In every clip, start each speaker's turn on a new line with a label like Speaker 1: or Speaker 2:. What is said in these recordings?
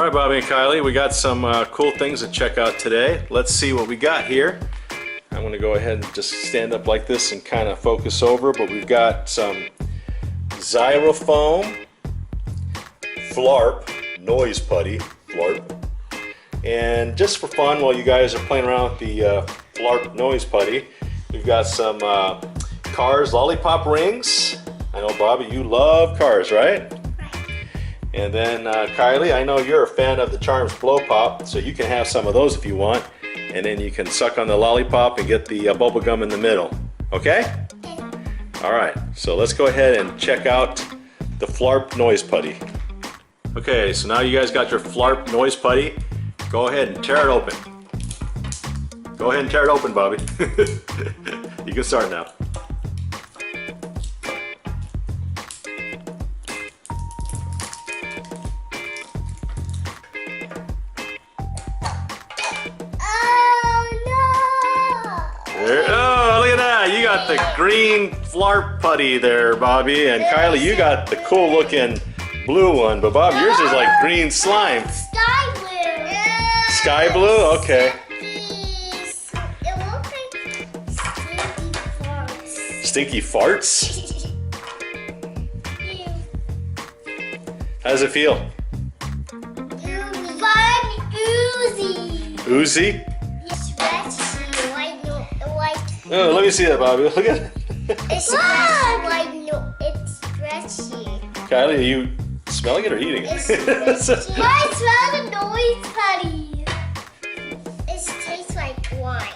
Speaker 1: Alright, Bobby and Kylie, we got some cool things to check out today. Let's see what we got here. I'm going to go ahead and just stand up like this and kind of focus over, but we've got some ZyroFoam Flarp noise putty. Flarp. And just for fun, while you guys are playing around with the Flarp noise putty, we've got some cars lollipop rings. I know, Bobby, you love cars, right? And then Kylie, I know you're a fan of the Charms Blow Pop, so you can have some of those if you want. And then you can suck on the lollipop and get the bubble gum in the middle. Okay? Alright, so let's go ahead and check out the Flarp noise putty. Okay, so now you guys got your Flarp noise putty. Go ahead and tear it open. Go ahead and tear it open, Bobby. You can start now. Oh, look at that! You got the green Flarp putty there, Bobby, and Kylie, you got the cool looking blue one, but Bob, yours is like green slime.
Speaker 2: Sky blue.
Speaker 1: Sky blue? Okay.
Speaker 2: It looks like
Speaker 1: Stinky farts? How does it feel?
Speaker 2: Fun oozy.
Speaker 1: Oozy? Oh, let me see that, Bobby. Look at it.
Speaker 2: It's stretchy. It's stretchy.
Speaker 1: Kylie, are you smelling it or eating it?
Speaker 2: It's stretchy. I smell the noise putty. It tastes like lime.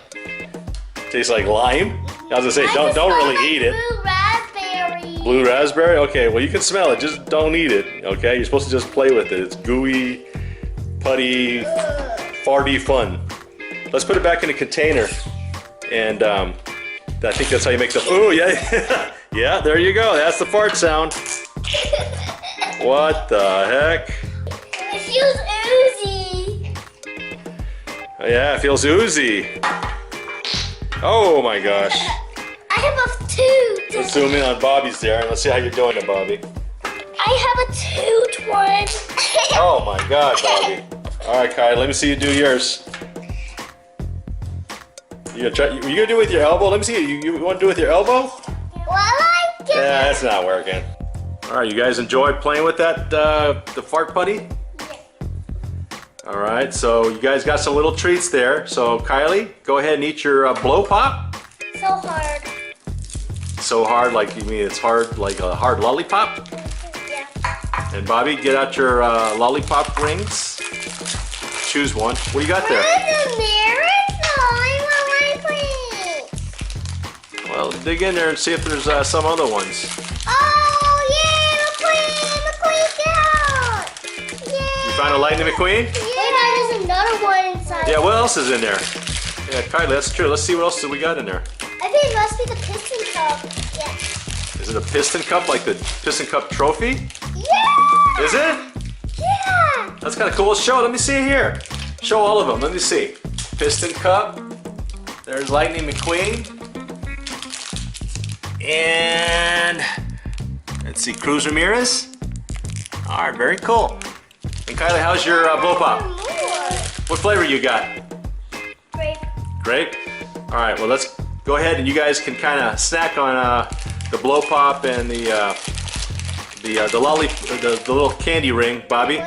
Speaker 1: Tastes like lime? I was gonna say, don't really eat it.
Speaker 2: Blue raspberry.
Speaker 1: Blue raspberry? Okay, well you can smell it, just don't eat it. Okay, you're supposed to just play with it. It's gooey, putty, farty fun. Let's put it back in a container. And I think that's how you make the. Oh yeah, yeah. There you go. That's the fart sound. What the heck?
Speaker 2: It feels oozy.
Speaker 1: Yeah, it feels oozy. Oh my gosh.
Speaker 2: I have a toot.
Speaker 1: Let's zoom in on Bobby's there, and let's see how you're doing it, Bobby.
Speaker 2: I have a toot one.
Speaker 1: Oh my God, Bobby. All right, Kai. Let me see you do yours. You gonna do it with your elbow? Let me see. You want to do it with your elbow?
Speaker 2: Well, I like it.
Speaker 1: Yeah, that's not working. All right, you guys enjoyed playing with that the fart putty?
Speaker 2: Yeah.
Speaker 1: All right, so you guys got some little treats there. So Kylie, go ahead and eat your blow pop.
Speaker 2: So hard.
Speaker 1: So hard, like you mean it's hard, like a hard lollipop?
Speaker 2: Yeah.
Speaker 1: And Bobby, get out your lollipop rings. Choose one. What do you got there?
Speaker 2: Where's the mirror?
Speaker 1: Well, dig in there and see if there's some other ones.
Speaker 2: Oh, yeah, McQueen, get out! Yeah.
Speaker 1: You found a Lightning McQueen?
Speaker 2: Yeah, there's another one inside.
Speaker 1: Yeah, what else is in there? Yeah, Kylie, that's true. Let's see what else we got in there.
Speaker 2: I think it must be the piston cup. Yeah.
Speaker 1: Is it a piston cup, like the piston cup trophy?
Speaker 2: Yeah!
Speaker 1: Is it?
Speaker 2: Yeah!
Speaker 1: That's kind of cool. Show, let me see it here. Show all of them, let me see. Piston cup. There's Lightning McQueen. And let's see, Cruz Ramirez. All right, very cool. And Kylie, how's your blow pop? What flavor you got?
Speaker 2: Grape.
Speaker 1: Grape. All right, well let's go ahead and you guys can kind of snack on the blow pop and the little candy ring, Bobby.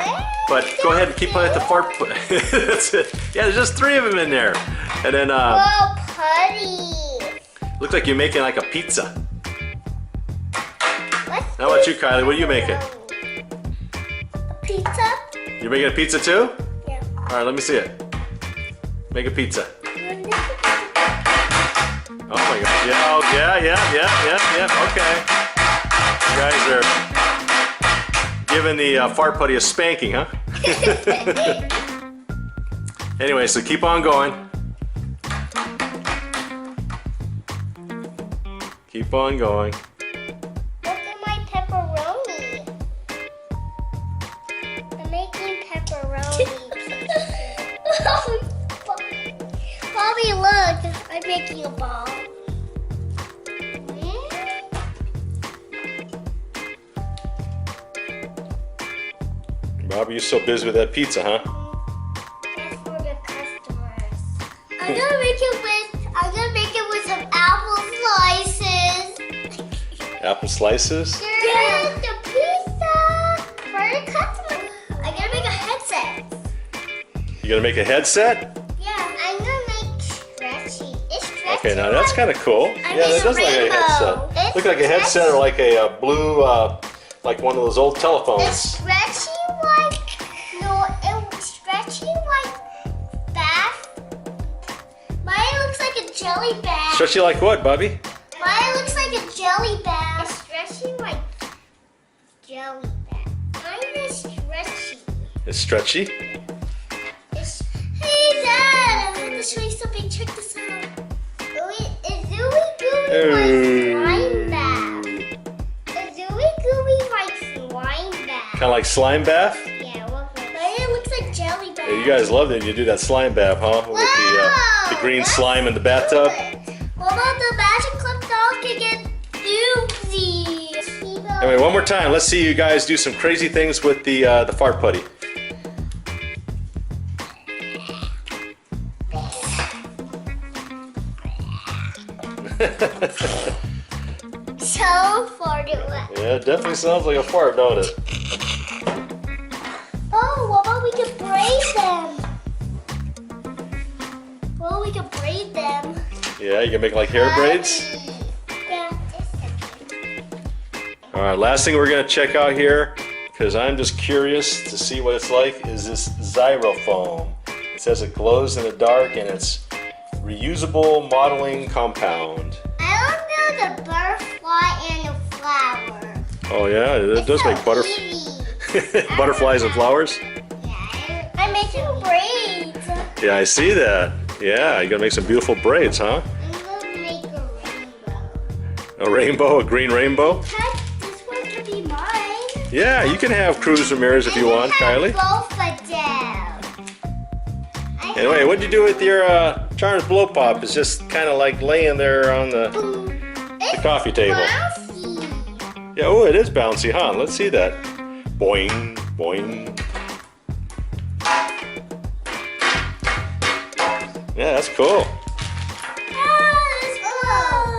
Speaker 1: But go ahead and keep playing with the fart. That's it. Yeah, there's just 3 of them in there. And then
Speaker 2: Oh, putty.
Speaker 1: looks like you're making like a pizza. How about you, Kylie? What are you making?
Speaker 2: A pizza?
Speaker 1: You're making a pizza too?
Speaker 2: Yeah.
Speaker 1: All right, let me see it. Make a pizza. Oh my gosh. Yeah, oh, yeah. Okay. You guys are giving the fart putty a spanking, huh? Anyway, so keep on going. Keep on going.
Speaker 2: Look at my pepperoni. I'm making pepperoni. Bobby, look. I'm making a ball.
Speaker 1: Bobby, you're so busy with that pizza, huh?
Speaker 2: That's for the customers. I'm gonna make it with some apple slices.
Speaker 1: Apple slices?
Speaker 2: Here's the pizza for the customers. I'm gonna make a headset.
Speaker 1: You gonna make a headset?
Speaker 2: Yeah, I'm gonna make stretchy. It's stretchy.
Speaker 1: Okay, now that's kind of cool. Yeah, that does look like a headset. Look like a headset or like a blue, like one of those old telephones.
Speaker 2: It's stretchy like bath. Mine looks like a jelly bag.
Speaker 1: Stretchy like what, Bobby?
Speaker 2: Mine looks like a jelly bag. It's stretchy like jelly bag. Mine is stretchy.
Speaker 1: It's stretchy?
Speaker 2: Hey Dad, I want to show you something. Check this out. It's Zooey Gooey like slime bath. It's Zooey Gooey like slime bath.
Speaker 1: Kind of like slime bath?
Speaker 2: Yeah, look. It looks like jelly bath.
Speaker 1: Yeah, you guys love it. You do that slime bath, huh? With the green slime in the bathtub.
Speaker 2: What about the magic clip doll can get doozies?
Speaker 1: Anyway, one more time. Let's see you guys do some crazy things with the fart putty.
Speaker 2: So far to wet.
Speaker 1: Yeah, it definitely sounds like a fart, don't it?
Speaker 2: Oh, what about we could braid them? Well, we could braid them.
Speaker 1: Yeah, you can make like hair braids.
Speaker 2: Yeah.
Speaker 1: All right, last thing we're gonna check out here, because I'm just curious to see what it's like, is this ZyroFoam. It says it glows in the dark and it's reusable modeling compound.
Speaker 2: I don't know the butterfly and the flower.
Speaker 1: Oh yeah, it does make butterflies and flowers.
Speaker 2: Yeah, I'm making braids.
Speaker 1: Yeah, I see that. Yeah, you're gonna make some beautiful braids, huh?
Speaker 2: I'm gonna make a rainbow.
Speaker 1: A rainbow, a green rainbow.
Speaker 2: This one could be mine.
Speaker 1: Yeah, you can have Cruz Ramirez if you want, Kylie.
Speaker 2: Both of them.
Speaker 1: Anyway, what'd you do with your Charms Blow Pop? It's just kind of like laying there on the coffee table.
Speaker 2: Bouncy.
Speaker 1: Yeah, oh, it is bouncy, huh? Let's see that. Boing, boing. Yeah, that's cool.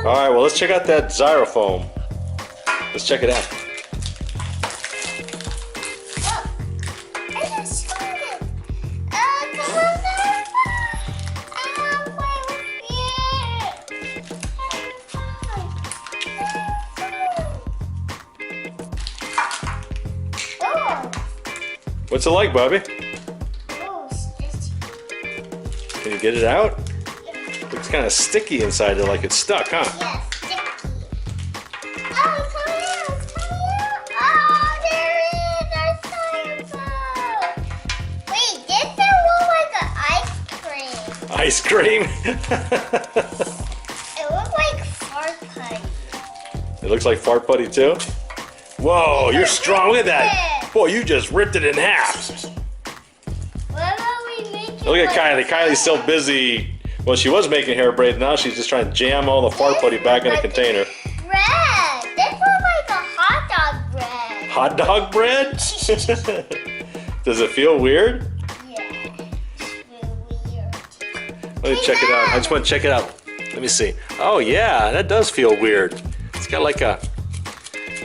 Speaker 1: All right, well, let's check out that ZyroFoam. Let's check it out. What's it like, Bobby?
Speaker 2: Oh, stretchy.
Speaker 1: Can you get it out? Looks kind of sticky inside there, like it's stuck, huh?
Speaker 2: Yes, sticky. Oh, it's coming out, it's coming out. Oh, there it is, our styrofoam. Wait, this thing looks like an ice cream.
Speaker 1: Ice cream?
Speaker 2: It looks like fart putty.
Speaker 1: It looks like fart putty too? Whoa, you're strong. Look at that. Boy, you just ripped it in half.
Speaker 2: What about we make it
Speaker 1: Look at
Speaker 2: like
Speaker 1: Kylie. Kylie's so busy. Well, she was making hair braids. Now she's just trying to jam all the fart putty back in the container.
Speaker 2: bread? This looks like a hot dog bread.
Speaker 1: Hot dog bread? Does it feel weird?
Speaker 2: Yeah, it's real weird.
Speaker 1: Let me check it out. I just want to check it out. Let me see. Oh yeah, that does feel weird. It's got like a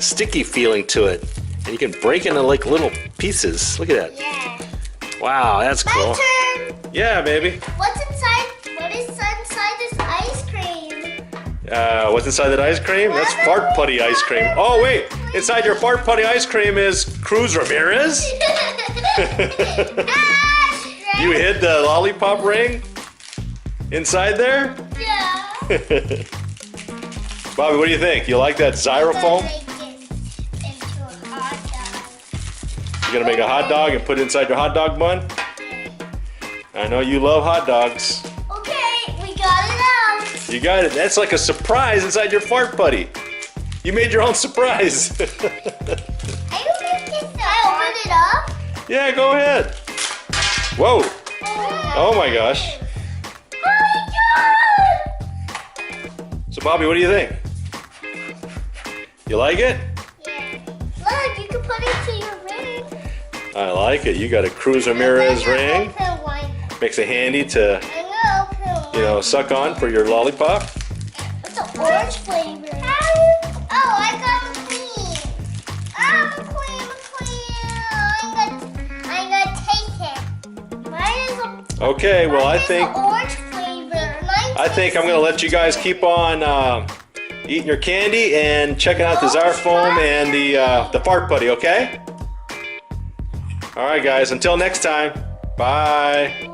Speaker 1: sticky feeling to it. And you can break into like little pieces. Look at that.
Speaker 2: Yeah.
Speaker 1: Wow, that's cool.
Speaker 2: My turn.
Speaker 1: Yeah, baby.
Speaker 2: What's inside? What is inside this ice cream?
Speaker 1: What's inside that ice cream? That's fart putty ice cream. Oh wait, inside your fart putty ice cream is Cruz Ramirez. You hid the lollipop ring inside there?
Speaker 2: Yeah.
Speaker 1: Bobby, what do you think? You like that ZyroFoam? You're gonna make a hot dog and put it inside your hot dog bun? I know you love hot dogs.
Speaker 2: Okay, we got it out.
Speaker 1: You got it. That's like a surprise inside your fart putty. You made your own surprise.
Speaker 2: I don't think it's Can I open it up?
Speaker 1: Yeah, go ahead. Whoa. Oh my gosh.
Speaker 2: Oh my god!
Speaker 1: So Bobby, what do you think? You like it?
Speaker 2: Yeah. Look, you can put it to your ring.
Speaker 1: I like it. You got a Cruz Ramirez ring.
Speaker 2: Open one.
Speaker 1: Makes it handy to,
Speaker 2: I'm gonna open one.
Speaker 1: you know, suck on for your lollipop.
Speaker 2: It's an orange flavor. Oh, I got a queen. Oh, queen. I'm gonna take it. Mine is a.
Speaker 1: Okay, well I
Speaker 2: mine is
Speaker 1: think
Speaker 2: an orange flavor.
Speaker 1: I'm gonna let you guys keep on eating your candy and checking out the ZyroFoam and the Flarp Putty. Okay. All right, guys. Until next time. Bye.